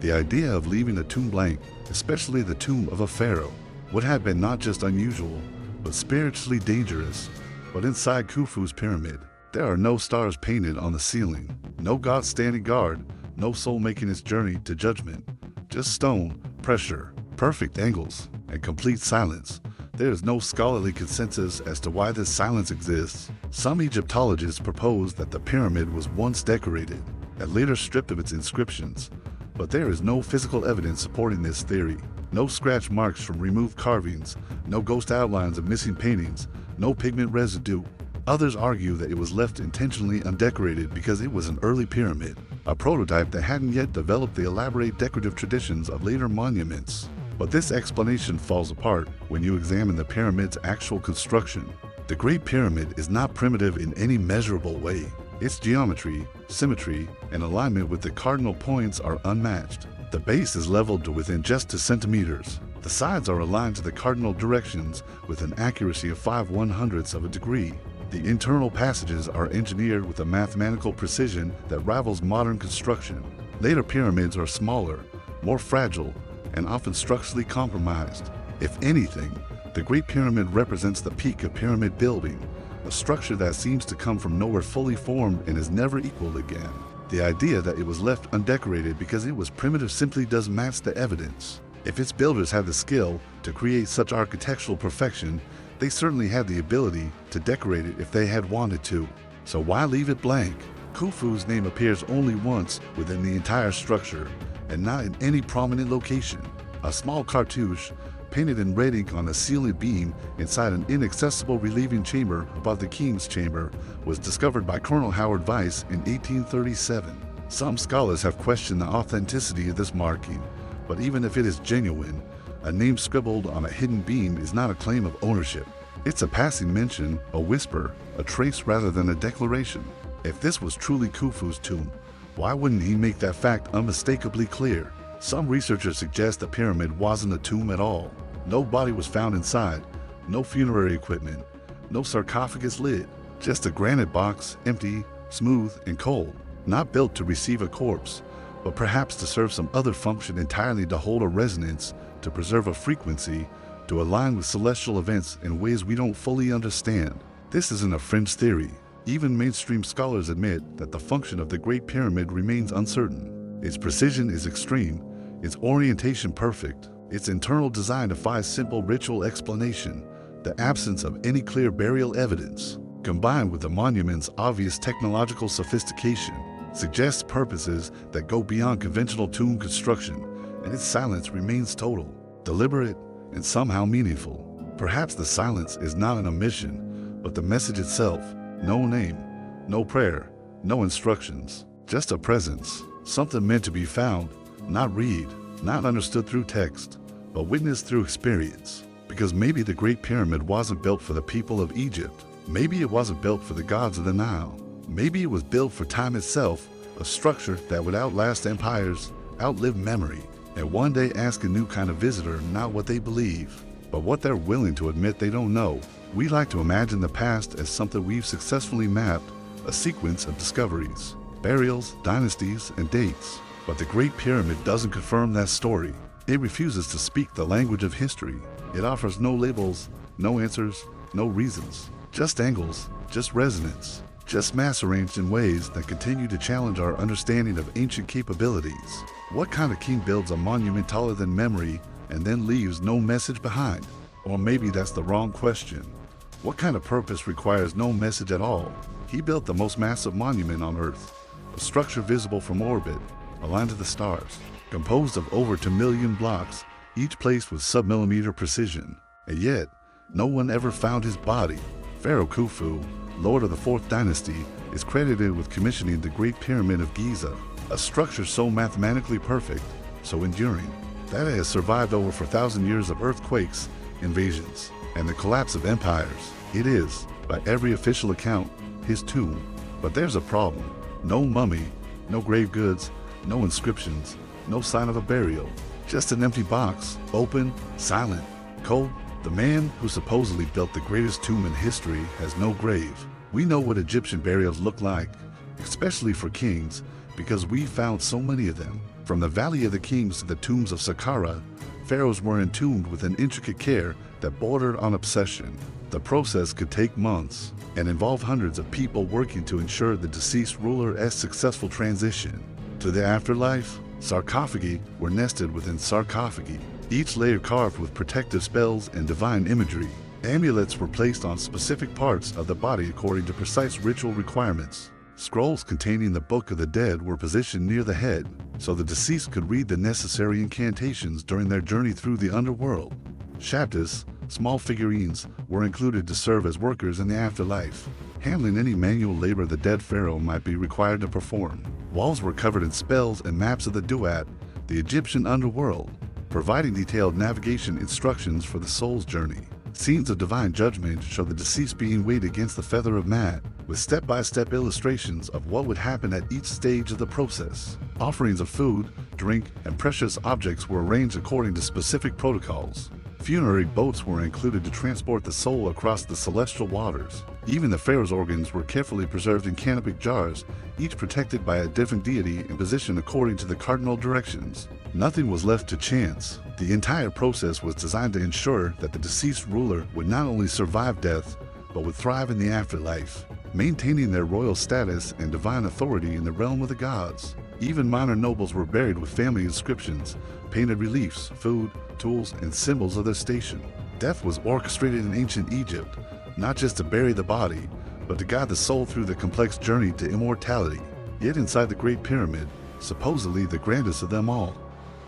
The idea of leaving a tomb blank, especially the tomb of a pharaoh, would have been not just unusual, but spiritually dangerous. But inside Khufu's pyramid, there are no stars painted on the ceiling, no god standing guard, no soul making its journey to judgment. Just stone, pressure, perfect angles, and complete silence. There is no scholarly consensus as to why this silence exists. Some Egyptologists propose that the pyramid was once decorated, and later stripped of its inscriptions, but there is no physical evidence supporting this theory. No scratch marks from removed carvings, no ghost outlines of missing paintings, no pigment residue. Others argue that it was left intentionally undecorated because it was an early pyramid, a prototype that hadn't yet developed the elaborate decorative traditions of later monuments. But this explanation falls apart when you examine the pyramid's actual construction. The Great Pyramid is not primitive in any measurable way. Its geometry, symmetry, and alignment with the cardinal points are unmatched. The base is leveled to within just 2 centimeters. The sides are aligned to the cardinal directions with an accuracy of 5/100ths of a degree. The internal passages are engineered with a mathematical precision that rivals modern construction. Later pyramids are smaller, more fragile, and often structurally compromised. If anything, the Great Pyramid represents the peak of pyramid building, a structure that seems to come from nowhere fully formed and is never equaled again. The idea that it was left undecorated because it was primitive simply doesn't match the evidence. If its builders had the skill to create such architectural perfection, they certainly had the ability to decorate it if they had wanted to. So why leave it blank? Khufu's name appears only once within the entire structure, and not in any prominent location. A small cartouche painted in red ink on a sealing beam inside an inaccessible relieving chamber above the king's chamber was discovered by Colonel Howard Weiss in 1837. Some scholars have questioned the authenticity of this marking, but even if it is genuine, a name scribbled on a hidden beam is not a claim of ownership. It's a passing mention, a whisper, a trace rather than a declaration. If this was truly Khufu's tomb, why wouldn't he make that fact unmistakably clear? Some researchers suggest the pyramid wasn't a tomb at all. No body was found inside, no funerary equipment, no sarcophagus lid, just a granite box, empty, smooth, and cold, not built to receive a corpse, but perhaps to serve some other function entirely, to hold a resonance, to preserve a frequency, to align with celestial events in ways we don't fully understand. This isn't a fringe theory. Even mainstream scholars admit that the function of the Great Pyramid remains uncertain. Its precision is extreme, its orientation perfect, its internal design defies simple ritual explanation. The absence of any clear burial evidence, combined with the monument's obvious technological sophistication, suggests purposes that go beyond conventional tomb construction, and its silence remains total, deliberate, and somehow meaningful. Perhaps the silence is not an omission, but the message itself. No name, no prayer, no instructions, just a presence, something meant to be found, not read, not understood through text, but witnessed through experience. Because maybe the Great Pyramid wasn't built for the people of Egypt. Maybe it wasn't built for the gods of the Nile. Maybe it was built for time itself, a structure that would outlast empires, outlive memory, and one day ask a new kind of visitor not what they believe, but what they're willing to admit they don't know. We like to imagine the past as something we've successfully mapped, a sequence of discoveries, burials, dynasties, and dates. But the Great Pyramid doesn't confirm that story. It refuses to speak the language of history. It offers no labels, no answers, no reasons. Just angles, just resonance, just mass arranged in ways that continue to challenge our understanding of ancient capabilities. What kind of king builds a monument taller than memory and then leaves no message behind? Or maybe that's the wrong question. What kind of purpose requires no message at all? He built the most massive monument on Earth, a structure visible from orbit, aligned to the stars, composed of over 2 million blocks, each placed with sub-millimeter precision. And yet, no one ever found his body. Pharaoh Khufu, Lord of the 4th Dynasty, is credited with commissioning the Great Pyramid of Giza, a structure so mathematically perfect, so enduring, that it has survived over 4,000 years of earthquakes, invasions, and the collapse of empires. It is, by every official account, his tomb. But there's a problem. No mummy, no grave goods, no inscriptions, no sign of a burial. Just an empty box, open, silent, cold. The man who supposedly built the greatest tomb in history has no grave. We know what Egyptian burials look like, especially for kings, because we found so many of them. From the Valley of the Kings to the tombs of Saqqara, pharaohs were entombed with an intricate care that bordered on obsession. The process could take months and involve hundreds of people working to ensure the deceased ruler's successful transition to the afterlife. Sarcophagi were nested within sarcophagi, each layer carved with protective spells and divine imagery. Amulets were placed on specific parts of the body according to precise ritual requirements. Scrolls containing the Book of the Dead were positioned near the head, so the deceased could read the necessary incantations during their journey through the underworld. Shaptas, small figurines, were included to serve as workers in the afterlife, handling any manual labor the dead pharaoh might be required to perform. Walls were covered in spells and maps of the Duat, the Egyptian underworld, providing detailed navigation instructions for the soul's journey. Scenes of divine judgment show the deceased being weighed against the feather of Maat, with step-by-step illustrations of what would happen at each stage of the process. Offerings of food, drink, and precious objects were arranged according to specific protocols. Funerary boats were included to transport the soul across the celestial waters. Even the pharaoh's organs were carefully preserved in canopic jars, each protected by a different deity and positioned according to the cardinal directions. Nothing was left to chance. The entire process was designed to ensure that the deceased ruler would not only survive death, but would thrive in the afterlife, maintaining their royal status and divine authority in the realm of the gods. Even minor nobles were buried with family inscriptions, painted reliefs, food, tools, and symbols of their station. Death was orchestrated in ancient Egypt, not just to bury the body, but to guide the soul through the complex journey to immortality. Yet inside the Great Pyramid, supposedly the grandest of them all,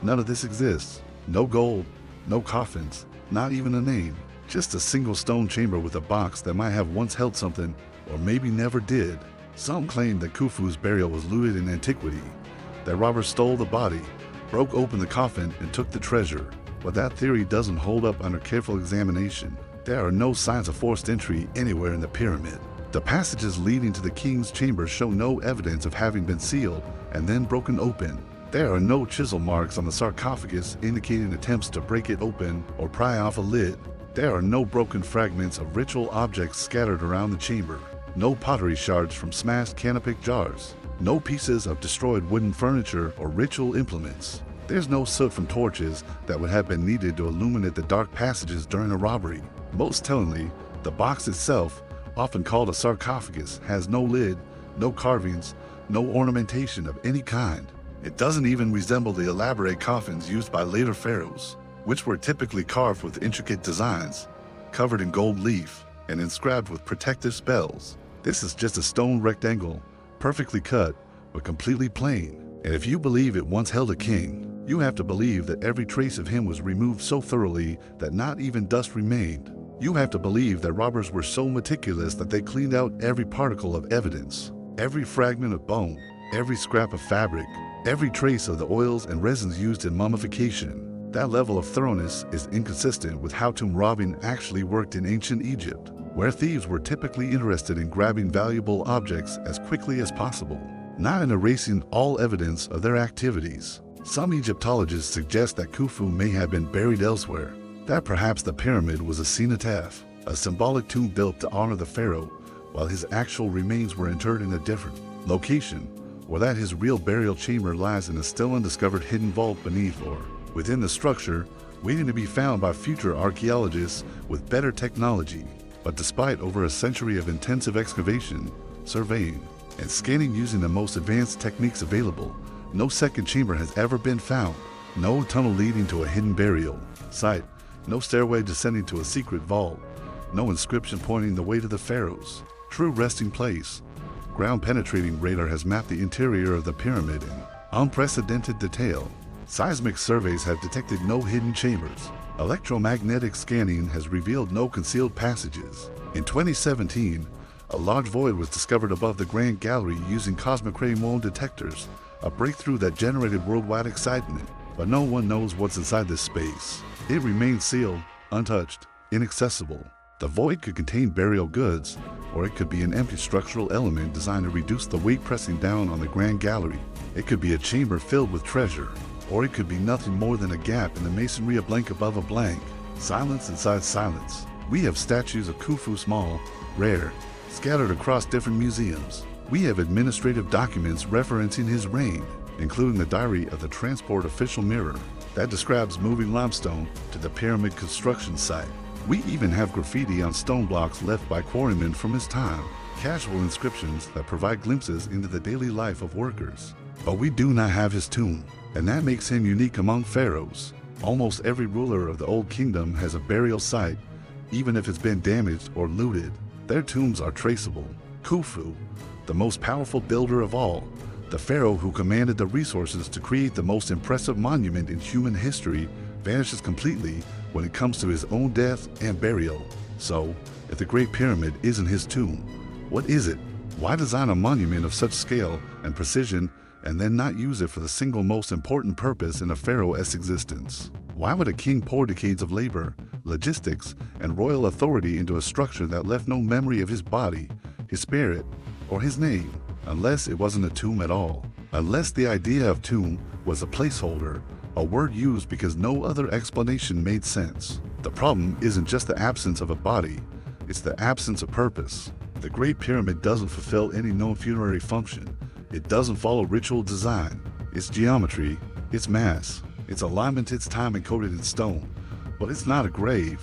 none of this exists. No gold, no coffins, not even a name. Just a single stone chamber with a box that might have once held something, or maybe never did. Some claim that Khufu's burial was looted in antiquity, that robbers stole the body, broke open the coffin, and took the treasure. But that theory doesn't hold up under careful examination. There are no signs of forced entry anywhere in the pyramid. The passages leading to the king's chamber show no evidence of having been sealed and then broken open. There are no chisel marks on the sarcophagus indicating attempts to break it open or pry off a lid. There are no broken fragments of ritual objects scattered around the chamber. No pottery shards from smashed canopic jars. No pieces of destroyed wooden furniture or ritual implements. There's no soot from torches that would have been needed to illuminate the dark passages during a robbery. Most tellingly, the box itself, often called a sarcophagus, has no lid, no carvings, no ornamentation of any kind. It doesn't even resemble the elaborate coffins used by later pharaohs, which were typically carved with intricate designs, covered in gold leaf, and inscribed with protective spells. This is just a stone rectangle, perfectly cut, but completely plain. And if you believe it once held a king, you have to believe that every trace of him was removed so thoroughly that not even dust remained. You have to believe that robbers were so meticulous that they cleaned out every particle of evidence, every fragment of bone, every scrap of fabric, every trace of the oils and resins used in mummification. That level of thoroughness is inconsistent with how tomb robbing actually worked in ancient Egypt, where thieves were typically interested in grabbing valuable objects as quickly as possible, not in erasing all evidence of their activities. Some Egyptologists suggest that Khufu may have been buried elsewhere, that perhaps the pyramid was a cenotaph, a symbolic tomb built to honor the pharaoh, while his actual remains were interred in a different location, or that his real burial chamber lies in a still undiscovered hidden vault beneath or within the structure, waiting to be found by future archaeologists with better technology. But despite over a century of intensive excavation, surveying, and scanning using the most advanced techniques available, no second chamber has ever been found. No tunnel leading to a hidden burial site, no stairway descending to a secret vault, no inscription pointing the way to the pharaoh's true resting place. Ground-penetrating radar has mapped the interior of the pyramid in unprecedented detail. Seismic surveys have detected no hidden chambers. Electromagnetic scanning has revealed no concealed passages. In 2017, a large void was discovered above the Grand Gallery using cosmic ray muon detectors, a breakthrough that generated worldwide excitement. But no one knows what's inside this space. It remains sealed, untouched, inaccessible. The void could contain burial goods, or it could be an empty structural element designed to reduce the weight pressing down on the Grand Gallery. It could be a chamber filled with treasure, or it could be nothing more than a gap in the masonry, a blank above a blank. Silence inside silence. We have statues of Khufu, small, rare, scattered across different museums. We have administrative documents referencing his reign, including the diary of the transport official mirror that describes moving limestone to the pyramid construction site. We even have graffiti on stone blocks left by quarrymen from his time, casual inscriptions that provide glimpses into the daily life of workers. But we do not have his tomb, and that makes him unique among pharaohs. Almost every ruler of the Old Kingdom has a burial site, even if it's been damaged or looted. Their tombs are traceable. Khufu, the most powerful builder of all, the pharaoh who commanded the resources to create the most impressive monument in human history, vanishes completely when it comes to his own death and burial. So, if the Great Pyramid isn't his tomb, what is it? Why design a monument of such scale and precision and then not use it for the single most important purpose in a pharaoh's existence? Why would a king pour decades of labor, logistics, and royal authority into a structure that left no memory of his body, his spirit, or his name, unless it wasn't a tomb at all? Unless the idea of tomb was a placeholder, a word used because no other explanation made sense. The problem isn't just the absence of a body, it's the absence of purpose. The Great Pyramid doesn't fulfill any known funerary function. It doesn't follow ritual design, its geometry, its mass, its alignment, its time encoded in stone. But it's not a grave,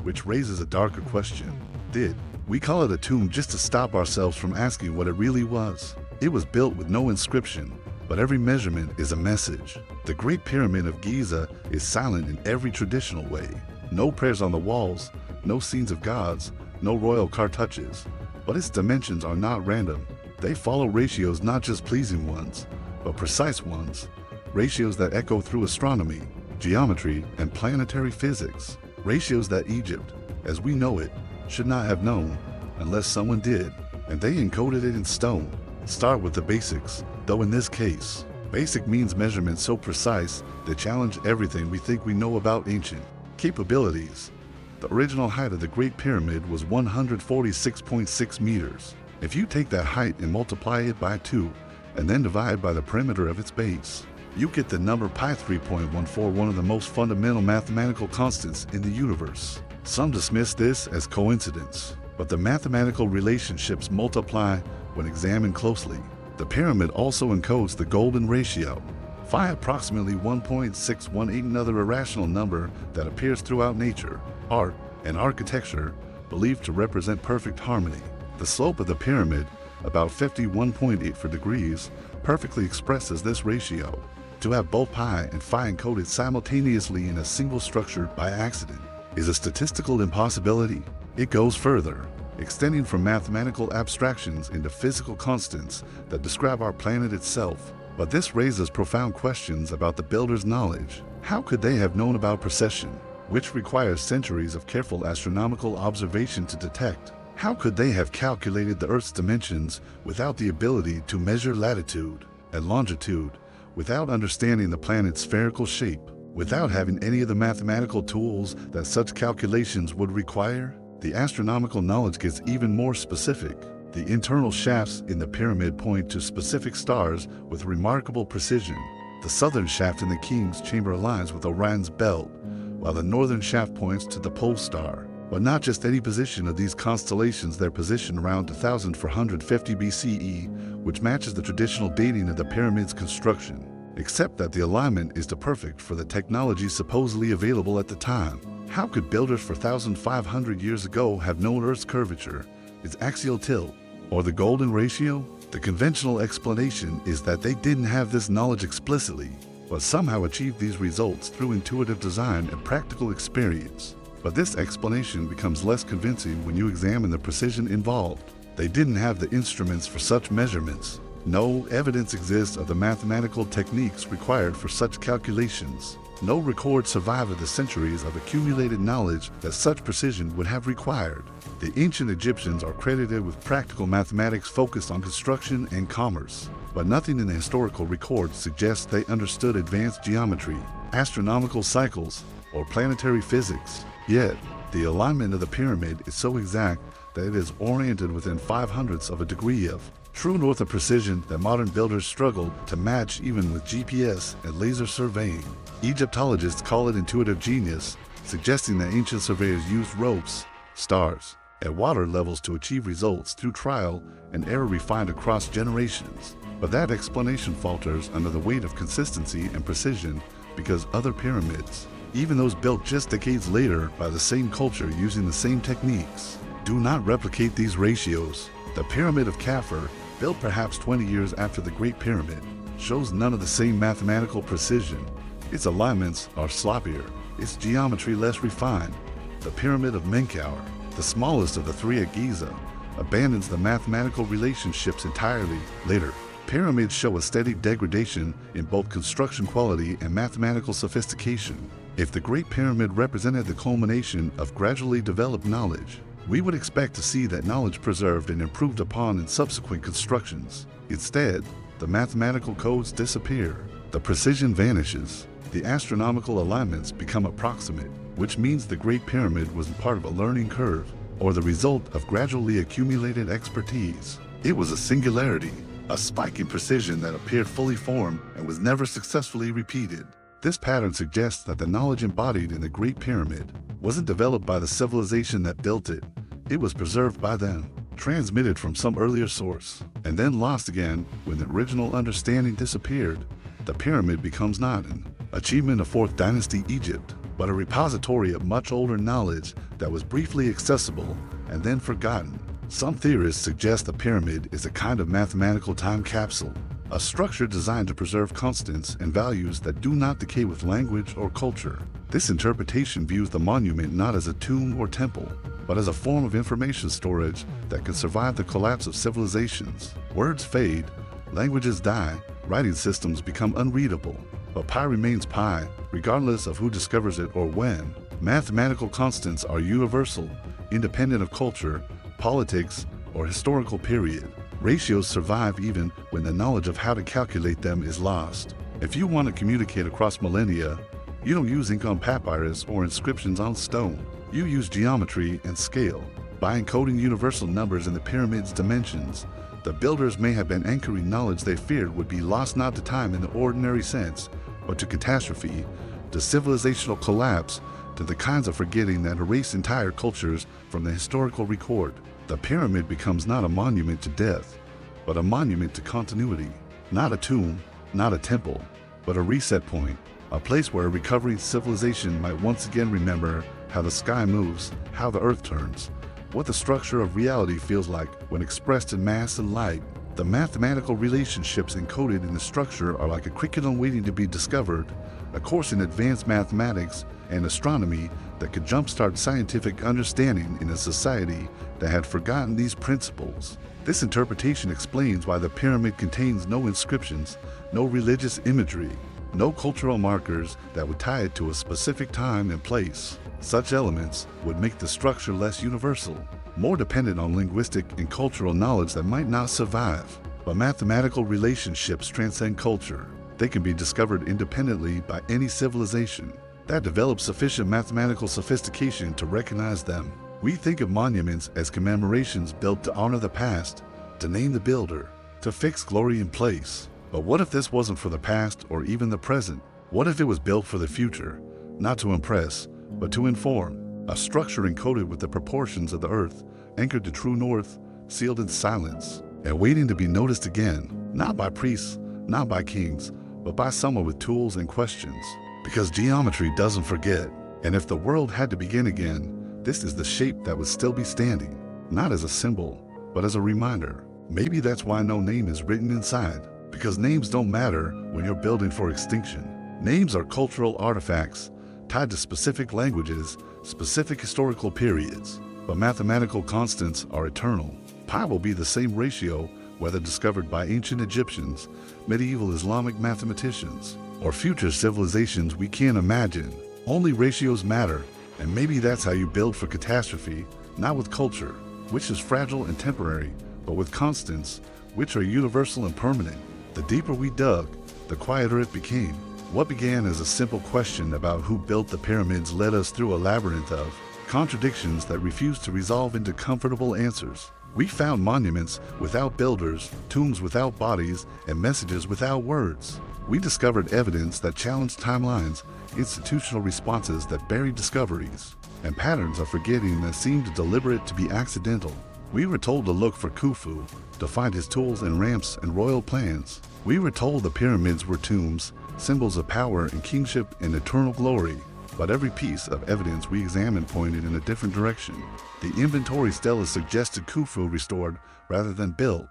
which raises a darker question. Did we call it a tomb just to stop ourselves from asking what it really was? It was built with no inscription, but every measurement is a message. The Great Pyramid of Giza is silent in every traditional way. No prayers on the walls, no scenes of gods, no royal cartouches. But its dimensions are not random. They follow ratios, not just pleasing ones, but precise ones. Ratios that echo through astronomy, geometry, and planetary physics. Ratios that Egypt, as we know it, should not have known unless someone did, and they encoded it in stone. Start with the basics, though in this case, basic means measurements so precise they challenge everything we think we know about ancient capabilities. The original height of the Great Pyramid was 146.6 meters. If you take that height and multiply it by 2, and then divide by the perimeter of its base, you get the number pi 3.14, one of the most fundamental mathematical constants in the universe. Some dismiss this as coincidence, but the mathematical relationships multiply when examined closely. The pyramid also encodes the golden ratio, phi approximately 1.618, another irrational number that appears throughout nature, art, and architecture, believed to represent perfect harmony. The slope of the pyramid, about 51.84 degrees, perfectly expresses this ratio. To have both pi and phi encoded simultaneously in a single structure by accident is a statistical impossibility. It goes further, extending from mathematical abstractions into physical constants that describe our planet itself. But this raises profound questions about the builder's knowledge. How could they have known about precession, which requires centuries of careful astronomical observation to detect? How could they have calculated the Earth's dimensions without the ability to measure latitude and longitude, without understanding the planet's spherical shape, without having any of the mathematical tools that such calculations would require? The astronomical knowledge gets even more specific. The internal shafts in the pyramid point to specific stars with remarkable precision. The southern shaft in the King's Chamber aligns with Orion's belt, while the northern shaft points to the pole star. But not just any position of these constellations, their position around 2450 BCE, which matches the traditional dating of the pyramid's construction, except that the alignment is too perfect for the technology supposedly available at the time. How could builders for 1,500 years ago have known Earth's curvature, its axial tilt, or the golden ratio? The conventional explanation is that they didn't have this knowledge explicitly, but somehow achieved these results through intuitive design and practical experience. But this explanation becomes less convincing when you examine the precision involved. They didn't have the instruments for such measurements. No evidence exists of the mathematical techniques required for such calculations. No records survive of the centuries of accumulated knowledge that such precision would have required. The ancient Egyptians are credited with practical mathematics focused on construction and commerce, but nothing in the historical records suggests they understood advanced geometry, astronomical cycles, or planetary physics. Yet, the alignment of the pyramid is so exact that it is oriented within 0.05 of a degree of true north of precision that modern builders struggle to match even with GPS and laser surveying. Egyptologists call it intuitive genius, suggesting that ancient surveyors used ropes, stars, and water levels to achieve results through trial and error refined across generations. But that explanation falters under the weight of consistency and precision because other pyramids, even those built just decades later by the same culture using the same techniques, do not replicate these ratios. The Pyramid of Khufu, built perhaps 20 years after the Great Pyramid, shows none of the same mathematical precision. Its alignments are sloppier, its geometry less refined. The Pyramid of Menkaure, the smallest of the three at Giza, abandons the mathematical relationships entirely later. Pyramids show a steady degradation in both construction quality and mathematical sophistication. If the Great Pyramid represented the culmination of gradually developed knowledge, we would expect to see that knowledge preserved and improved upon in subsequent constructions. Instead, the mathematical codes disappear, the precision vanishes, the astronomical alignments become approximate, which means the Great Pyramid was part of a learning curve, or the result of gradually accumulated expertise. It was a singularity, a spike in precision that appeared fully formed and was never successfully repeated. This pattern suggests that the knowledge embodied in the Great Pyramid wasn't developed by the civilization that built it. It was preserved by them, transmitted from some earlier source, and then lost again when the original understanding disappeared. The pyramid becomes not an achievement of 4th Dynasty Egypt, but a repository of much older knowledge that was briefly accessible and then forgotten. Some theorists suggest the pyramid is a kind of mathematical time capsule, a structure designed to preserve constants and values that do not decay with language or culture. This interpretation views the monument not as a tomb or temple, but as a form of information storage that can survive the collapse of civilizations. Words fade, languages die, writing systems become unreadable, but pi remains pi, regardless of who discovers it or when. Mathematical constants are universal, independent of culture, politics, or historical period. Ratios survive even when the knowledge of how to calculate them is lost. If you want to communicate across millennia, you don't use ink on papyrus or inscriptions on stone. You use geometry and scale. By encoding universal numbers in the pyramid's dimensions, the builders may have been anchoring knowledge they feared would be lost not to time in the ordinary sense, but to catastrophe, to civilizational collapse, to the kinds of forgetting that erase entire cultures from the historical record. The pyramid becomes not a monument to death, but a monument to continuity. Not a tomb, not a temple, but a reset point, a place where a recovering civilization might once again remember how the sky moves, how the earth turns, what the structure of reality feels like when expressed in mass and light. The mathematical relationships encoded in the structure are like a curriculum waiting to be discovered, a course in advanced mathematics and astronomy that could jumpstart scientific understanding in a society that had forgotten these principles. This interpretation explains why the pyramid contains no inscriptions, no religious imagery, no cultural markers that would tie it to a specific time and place. Such elements would make the structure less universal, more dependent on linguistic and cultural knowledge that might not survive. But mathematical relationships transcend culture. They can be discovered independently by any civilization that develops sufficient mathematical sophistication to recognize them. We think of monuments as commemorations built to honor the past, to name the builder, to fix glory in place. But what if this wasn't for the past or even the present? What if it was built for the future, not to impress, but to inform? A structure encoded with the proportions of the earth, anchored to true north, sealed in silence, and waiting to be noticed again, not by priests, not by kings, but by someone with tools and questions. Because geometry doesn't forget, and if the world had to begin again, this is the shape that would still be standing, not as a symbol, but as a reminder. Maybe that's why no name is written inside, because names don't matter when you're building for extinction. Names are cultural artifacts, tied to specific languages, specific historical periods, but mathematical constants are eternal. Pi will be the same ratio whether discovered by ancient Egyptians, medieval Islamic mathematicians, or future civilizations we can't imagine. Only ratios matter, and maybe that's how you build for catastrophe, not with culture, which is fragile and temporary, but with constants, which are universal and permanent. The deeper we dug, the quieter it became. What began as a simple question about who built the pyramids led us through a labyrinth of contradictions that refused to resolve into comfortable answers. We found monuments without builders, tombs without bodies, and messages without words. We discovered evidence that challenged timelines, institutional responses that buried discoveries, and patterns of forgetting that seemed deliberate to be accidental. We were told to look for Khufu, to find his tools and ramps and royal plans. We were told the pyramids were tombs, symbols of power and kingship and eternal glory. But every piece of evidence we examined pointed in a different direction. The inventory stela suggested Khufu restored rather than built.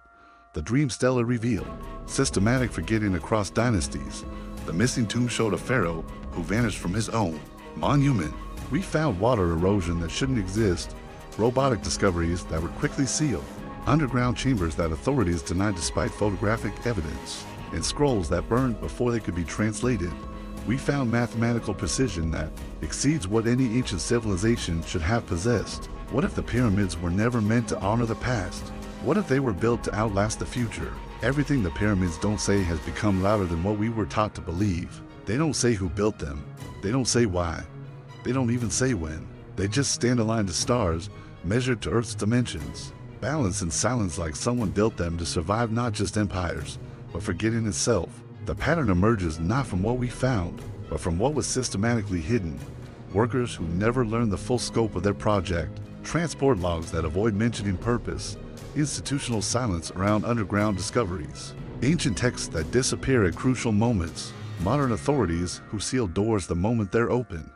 The dream stela revealed systematic forgetting across dynasties. The missing tomb showed a pharaoh who vanished from his own monument. We found water erosion that shouldn't exist, robotic discoveries that were quickly sealed, underground chambers that authorities denied despite photographic evidence, and scrolls that burned before they could be translated. We found mathematical precision that exceeds what any ancient civilization should have possessed. What if the pyramids were never meant to honor the past? What if they were built to outlast the future? Everything the pyramids don't say has become louder than what we were taught to believe. They don't say who built them. They don't say why. They don't even say when. They just stand aligned to stars, measured to Earth's dimensions, balanced in silence like someone built them to survive not just empires, but forgetting itself. The pattern emerges not from what we found, but from what was systematically hidden. Workers who never learned the full scope of their project, transport logs that avoid mentioning purpose, institutional silence around underground discoveries, ancient texts that disappear at crucial moments, modern authorities who seal doors the moment they're open.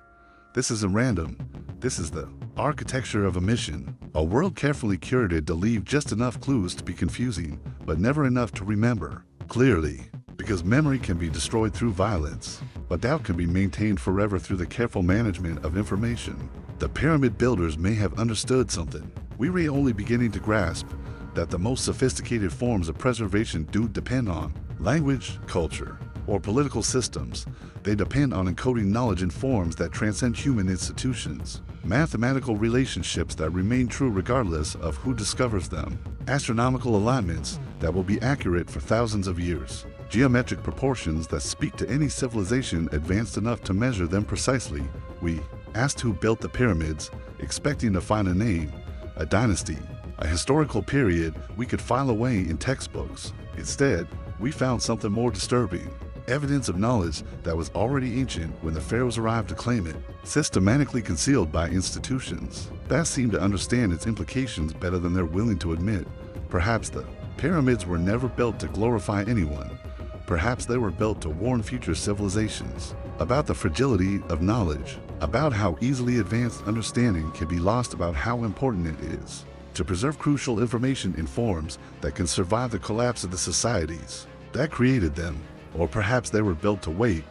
This isn't random. This is the architecture of a mission, a world carefully curated to leave just enough clues to be confusing, but never enough to remember clearly. Because memory can be destroyed through violence, but doubt can be maintained forever through the careful management of information. The pyramid builders may have understood something we were only beginning to grasp, that the most sophisticated forms of preservation do depend on language, culture, or political systems. They depend on encoding knowledge in forms that transcend human institutions, mathematical relationships that remain true regardless of who discovers them, astronomical alignments that will be accurate for thousands of years, geometric proportions that speak to any civilization advanced enough to measure them precisely. We asked who built the pyramids, expecting to find a name, a dynasty, a historical period we could file away in textbooks. Instead, we found something more disturbing. Evidence of knowledge that was already ancient when the pharaohs arrived to claim it, systematically concealed by institutions that seem to understand its implications better than they're willing to admit. Perhaps the pyramids were never built to glorify anyone. Perhaps they were built to warn future civilizations about the fragility of knowledge, about how easily advanced understanding can be lost, about how important it is to preserve crucial information in forms that can survive the collapse of the societies that created them. Or perhaps they were built to wait,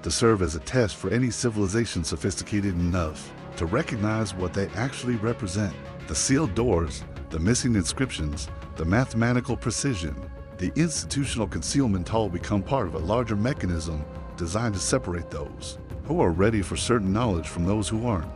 to serve as a test for any civilization sophisticated enough to recognize what they actually represent. The sealed doors, the missing inscriptions, the mathematical precision, the institutional concealment all become part of a larger mechanism designed to separate those who are ready for certain knowledge from those who aren't.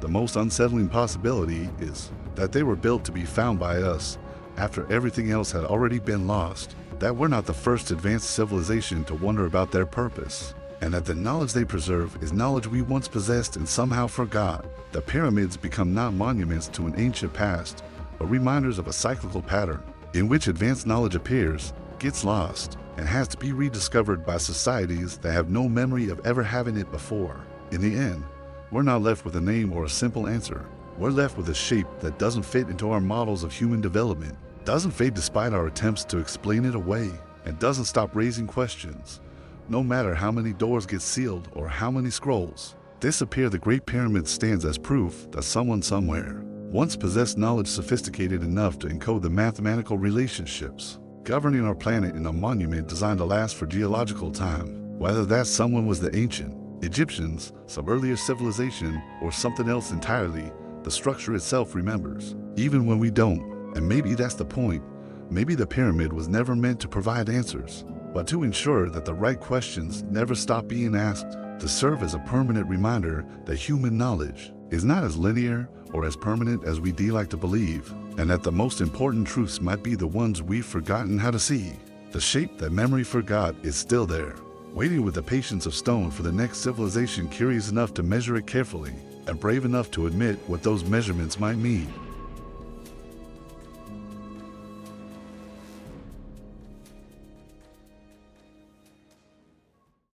The most unsettling possibility is that they were built to be found by us after everything else had already been lost, that we're not the first advanced civilization to wonder about their purpose, and that the knowledge they preserve is knowledge we once possessed and somehow forgot. The pyramids become not monuments to an ancient past, but reminders of a cyclical pattern in which advanced knowledge appears, gets lost, and has to be rediscovered by societies that have no memory of ever having it before. In the end, we're not left with a name or a simple answer. We're left with a shape that doesn't fit into our models of human development, doesn't fade despite our attempts to explain it away, and doesn't stop raising questions. No matter how many doors get sealed or how many scrolls disappear, the Great Pyramid stands as proof that someone somewhere once possessed knowledge sophisticated enough to encode the mathematical relationships governing our planet in a monument designed to last for geological time. Whether that someone was the ancient Egyptians, some earlier civilization, or something else entirely, the structure itself remembers, even when we don't. And maybe that's the point. Maybe the pyramid was never meant to provide answers, but to ensure that the right questions never stop being asked, to serve as a permanent reminder that human knowledge is not as linear or as permanent as we like to believe, and that the most important truths might be the ones we've forgotten how to see. The shape that memory forgot is still there, waiting with the patience of stone for the next civilization curious enough to measure it carefully and brave enough to admit what those measurements might mean.